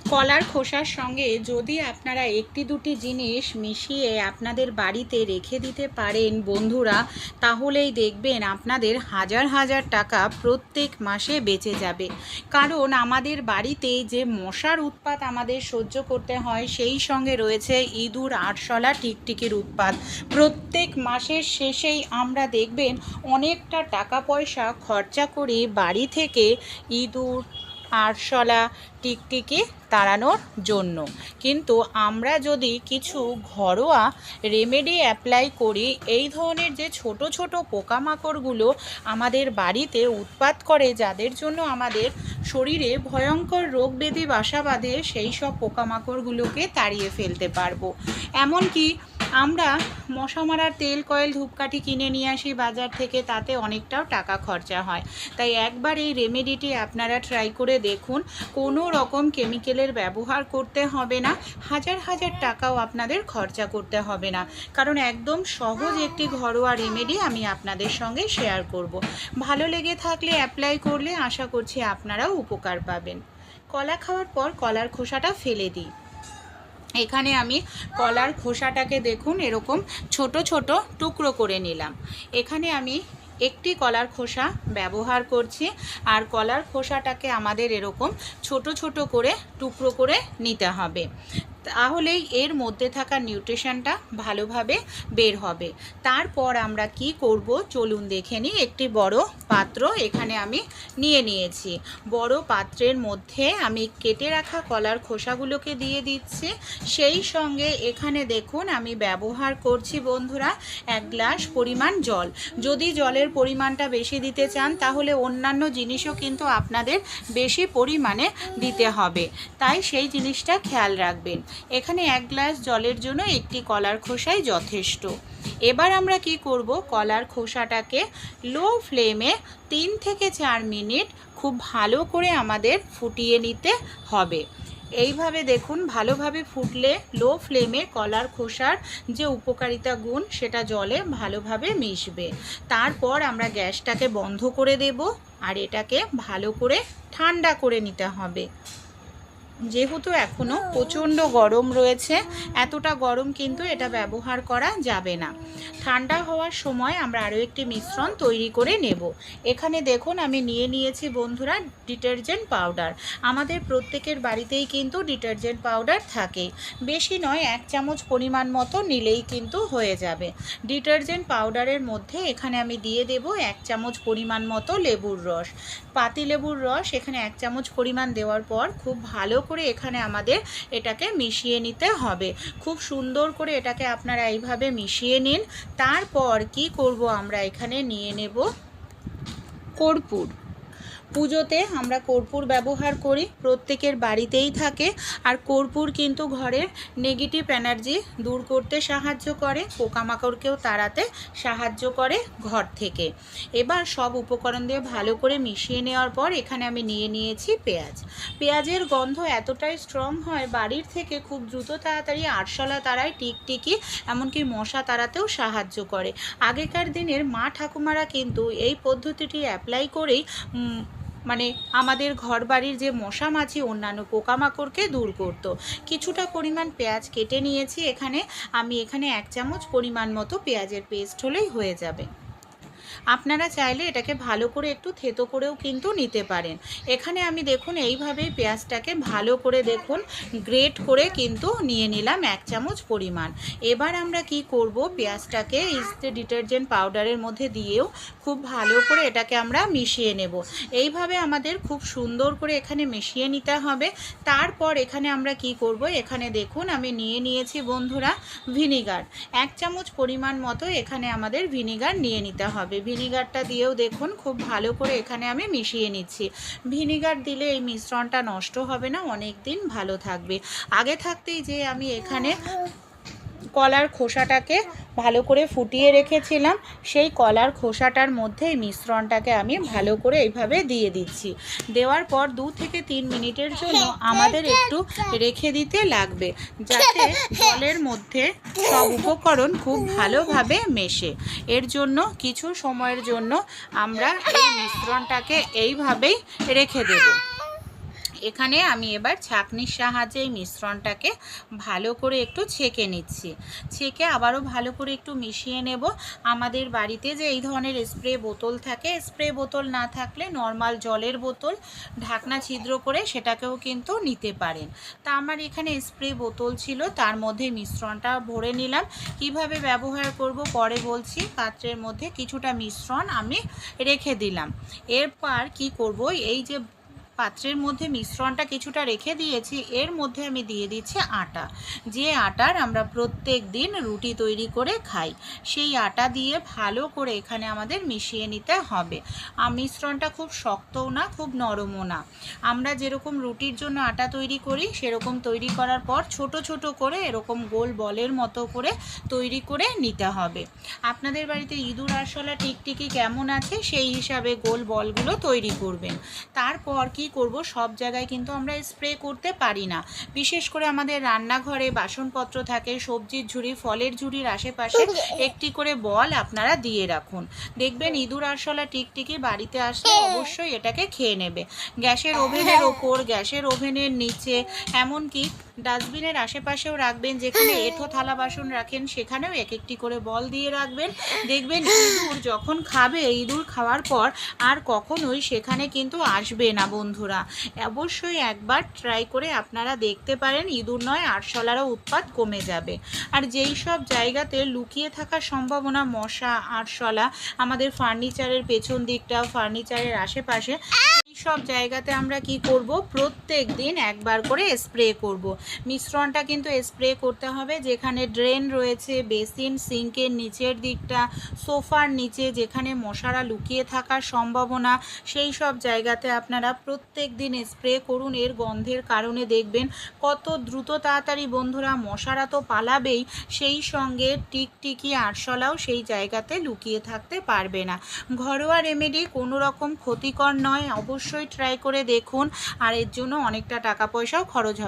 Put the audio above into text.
কলার খোসার সঙ্গে যদি আপনারা একটি দুটি জিনিস মিশিয়ে আপনাদের বাড়িতে রেখে দিতে পারেন বন্ধুরা, তাহলেই দেখবেন আপনাদের হাজার হাজার টাকা প্রত্যেক মাসে বেঁচে যাবে। কারণ আমাদের বাড়িতে যে মশার উৎপাত আমাদের সহ্য করতে হয়, সেই সঙ্গে রয়েছে ইঁদুর, আরশোলা, টিকটিকির উৎপাত। প্রত্যেক মাসের শেষেই আমরা দেখবেন অনেকটা টাকা পয়সা খরচা করে বাড়ি থেকে ইঁদুর, আরশোলা, টিকটিকি তাড়ানোর জন্য। কিন্তু আমরা যদি কিছু ঘরোয়া রেমেডি অ্যাপ্লাই করি, এই ধরনের যে ছোট ছোট পোকামাকড়গুলো আমাদের বাড়িতে উৎপাত করে, যাদের জন্য আমাদের শরীরে ভয়ঙ্কর রোগ ব্যাধি বাসা বাঁধে, সেই সব পোকামাকড়গুলোকে তাড়িয়ে ফেলতে পারবো। এমনকি আমরা মশা মারার তেল, কয়েল, ধূপকাঠি কিনে নিয়ে আসি বাজার থেকে, তাতে অনেকটাও টাকা খরচা হয়। তাই একবার এই রেমেডিটি আপনারা ট্রাই করে দেখুন। কোনো রকম কেমিক্যালের ব্যবহার করতে হবে না, হাজার হাজার টাকাও আপনাদের খরচা করতে হবে না, কারণ একদম সহজ একটি ঘরোয়া রেমেডি আমি আপনাদের সঙ্গে শেয়ার করব। ভালো লেগে থাকলে অ্যাপ্লাই করলে আশা করছি আপনারাও উপকার পাবেন। কলা খাওয়ার পর কলার খোসাটা ফেলে দিই। এখানে আমি কলার খোসাটাকে দেখুন এরকম ছোট ছোট টুকরো করে নিলাম। এখানে আমি একটি কলার খোসা ব্যবহার করছি, আর কলার খোসাটাকে আমাদের এরকম ছোট ছোট করে টুকরো করে নিতে হবে, তাহলেই এর মধ্যে থাকা নিউট্রিশনটা ভালোভাবে বের হবে। তারপর আমরা কি করব চলুন দেখে নিই। একটি বড় পাত্র এখানে আমি নিয়ে নিয়েছি। বড় পাত্রের মধ্যে আমি কেটে রাখা কলার খোসাগুলোকে দিয়ে দিচ্ছি। সেই সঙ্গে এখানে দেখুন আমি ব্যবহার করছি বন্ধুরা 1 গ্লাস পরিমাণ জল। যদি জলের পরিমাণটা বেশি দিতে চান তাহলে অন্যান্য জিনিসও কিন্তু আপনাদের বেশি পরিমাণে দিতে হবে, তাই সেই জিনিসটা খেয়াল রাখবেন। এখানে 1 গ্লাস জলের জন্য একটি কলার খোসাই যথেষ্ট। এবার আমরা কি করব, কলার খোসাটাকে লো ফ্লেমে 3 থেকে 4 মিনিট খুব ভালো করে আমাদের ফুটিয়ে নিতে হবে। এইভাবে দেখুন ভালোভাবে ফুটলে লো ফ্লেমে কলার খোসার যে উপকারিতা গুণ সেটা জলে ভালোভাবে মিশবে। তারপর আমরা গ্যাসটাকে বন্ধ করে দেব, আর এটাকে ভালো করে ঠান্ডা করে নিতে হবে। যেহেতু এখনও প্রচণ্ড গরম রয়েছে, এতটা গরম কিন্তু এটা ব্যবহার করা যাবে না। ঠান্ডা হওয়ার সময় আমরা আরও একটি মিশ্রণ তৈরি করে নেব। এখানে দেখুন আমি নিয়ে নিয়েছি বন্ধুরা ডিটারজেন্ট পাউডার। আমাদের প্রত্যেকের বাড়িতেই কিন্তু ডিটারজেন্ট পাউডার থাকে, বেশি নয় 1 চামচ পরিমাণ মতো নিলেই কিন্তু হয়ে যাবে। ডিটারজেন্ট পাউডারের মধ্যে এখানে আমি দিয়ে দেব 1 চামচ পরিমাণ মতো লেবুর রস। পাতিলেবুর রস এখানে 1 চামচ পরিমাণ দেওয়ার পর খুব ভালো করে এখানে আমাদের এটাকে মিশিয়ে নিতে হবে। খুব সুন্দর করে এটাকে আপনারা এইভাবে মিশিয়ে নিন। তারপর কি করব, আমরা এখানে নিয়ে নেব কর্পূর। পুজোতে আমরা কর্পূর ব্যবহার করি, প্রত্যেকের বাড়িতেই থাকে। আর কর্পূর কিন্তু ঘরের নেগেটিভ এনার্জি দূর করতে সাহায্য করে, পোকামাকড়কেও তাড়াতে সাহায্য করে ঘর থেকে। এবার সব উপকরণ দিয়ে ভালো করে মিশিয়ে নেওয়ার পর এখানে আমি নিয়ে নিয়েছি পেঁয়াজ। পেঁয়াজের গন্ধ এতটাই স্ট্রং হয়, বাড়ির থেকে খুব দ্রুত তাড়াতাড়ি আরশোলা তাড়ায়, টিকটিকি এমনকি মশা তাড়াতেও সাহায্য করে। আগেকার দিনের মা ঠাকুমারা কিন্তু এই পদ্ধতিটি অ্যাপ্লাই করেই আমাদের ঘর বাড়ির যে মশা মাছি অন্যান্য পোকামাকড়কে দূর করত। কিছুটা পরিমাণ পেঁয়াজ কেটে নিয়েছি এখানে আমি। এখানে 1 চামচ পরিমাণ মতো পেঁয়াজের পেস্ট হলেই হয়ে যাবে। আপনারা চাইলে এটাকে ভালো করে একটু থেতো করেও কিন্তু নিতে পারেন। এখানে আমি দেখুন এইভাবেই পেঁয়াজটাকে ভালো করে দেখুন গ্রেট করে কিন্তু নিয়ে নিলাম 1 চামচ পরিমাণ। এবার আমরা কি করব, পেঁয়াজটাকে এই ডিটারজেন্ট পাউডারের মধ্যে দিয়েও খুব ভালো করে এটাকে আমরা মিশিয়ে নেব। এইভাবে আমাদের খুব সুন্দর করে এখানে মিশিয়ে নিতে হবে। তারপর এখানে আমরা কি করব, এখানে দেখুন আমি নিয়ে নিয়েছি বন্ধুরা ভিনিগার। 1 চামচ পরিমাণ মতো এখানে আমাদের ভিনিগার নিয়ে নিতে হবে। ভিনিগারটা দিয়েও দেখুন খুব ভালো করে এখানে আমি মিশিয়ে নিচ্ছি। ভিনিগার দিলে এই মিশ্রণটা নষ্ট হবে না, অনেক দিন ভালো থাকবে। আগে থাকতেই যে আমি এখানে কলার খোসাটাকে ভালো করে ফুটিয়ে রেখেছিলাম, সেই কলার খোসাটার মধ্যে এই মিশ্রণটাকে আমি ভালো করে এইভাবে দিয়ে দিচ্ছি। দেওয়ার পর 2 থেকে 3 মিনিটের জন্য আমাদের একটু রেখে দিতে লাগবে, যাতে জলের মধ্যে সব উপকরণ খুব ভালোভাবে মেশে। এর জন্য কিছু সময়ের জন্য আমরা এই মিশ্রণটাকে এইভাবেই রেখে দেব। এখানে আমি এবার ছাঁকনির সাহায্যে এই মিশ্রণটাকে ভালো করে একটু ছেঁকে নিচ্ছি। ছেঁকে আবারও ভালো করে একটু মিশিয়ে নেব। আমাদের বাড়িতে যে এই ধরনের স্প্রে বোতল থাকে, স্প্রে বোতল না থাকলে নর্মাল জলের বোতল ঢাকনা ছিদ্র করে সেটাকেও কিন্তু নিতে পারেন। তা আমার এখানে স্প্রে বোতল ছিল, তার মধ্যে মিশ্রণটা ভরে নিলাম। কিভাবে ব্যবহার করব পরে বলছি। পাত্রের মধ্যে কিছুটা মিশ্রণ আমি রেখে দিলাম। এরপর কি করব, এই যে পাত্রের মধ্যে মিশ্রণটা কিছুটা রেখে দিয়েছি, এর মধ্যে আমি দিয়ে দিচ্ছি আটা। যে আটার আমরা প্রত্যেক দিন রুটি তৈরি করে খাই, সেই আটা দিয়ে ভালো করে এখানে আমাদের মিশিয়ে নিতে হবে। মিশ্রণটা খুব শক্তও না, খুব নরমও না। আমরা যেরকম রুটির জন্য আটা তৈরি করি সেরকম তৈরি করার পর ছোট ছোট করে এরকম গোল বলের মতো করে তৈরি করে নিতে হবে। আপনাদের বাড়িতে ইঁদুর আরশোলা টিকটিকি কেমন আছে সেই হিসাবে গোল বলগুলো তৈরি করবেন। তারপর কি করব, সব জায়গায় কিন্তু আমরা স্প্রে করতে পারি না। বিশেষ করে আমাদের রান্নাঘরে বাসনপত্র থাকে, সবজির ঝুড়ি, ফলের ঝুড়ির আশেপাশে একটি করে বল আপনারা দিয়ে রাখুন। দেখবেন ইঁদুর আরশোলা টিকটিকি বাড়িতে আসলে অবশ্যই এটাকে খেয়ে নেবে। গ্যাসের ওভেনের ওপর, গ্যাসের ওভেনের নিচে, এমনকি ডাস্টবিনের আশেপাশেও রাখবেন। যেখানে এঁঠো থালা বাসন রাখেন সেখানেও এক একটি করে বল দিয়ে রাখবেন। দেখবেন ইঁদুর যখন খাবে, ইঁদুর খাওয়ার পর আর কখনোই সেখানে কিন্তু আসবে না। বন্ধুরা অবশ্যই একবার ট্রাই করে আপনারা দেখতে পারেন, ইঁদুর নয় আরশোলারও উৎপাত কমে যাবে। আর যেই সব জায়গাতে লুকিয়ে থাকার সম্ভাবনা মশা, আরশোলা, আমাদের ফার্নিচারের পেছন দিকটা, ফার্নিচারের আশেপাশে, সব জায়গাতে আমরা কি করব, প্রত্যেক দিন একবার করে স্প্রে করব। মিশ্রণটা কিন্তু স্প্রে করতে হবে যেখানে ড্রেন রয়েছে, বেসিন, সিঙ্কের নিচের দিকটা, সোফার নিচে যেখানে মশারা লুকিয়ে থাকার সম্ভাবনা, সেই সব জায়গাতে আপনারা প্রত্যেক দিন স্প্রে করুন। এর গন্ধের কারণে দেখবেন কত দ্রুত তাড়াতাড়ি বন্ধুরা মশারা তো পালাবেই, সেই সঙ্গে টিকটিকি আরশোলাও সেই জায়গাতে লুকিয়ে থাকতে পারবে না। ঘরোয়া রেমেডি, কোনো রকম ক্ষতিকর নয়, অবশ্যই ট্রাই করে দেখুন। আর এর জন্য অনেকটা টাকা পয়সাও খরচ হবে।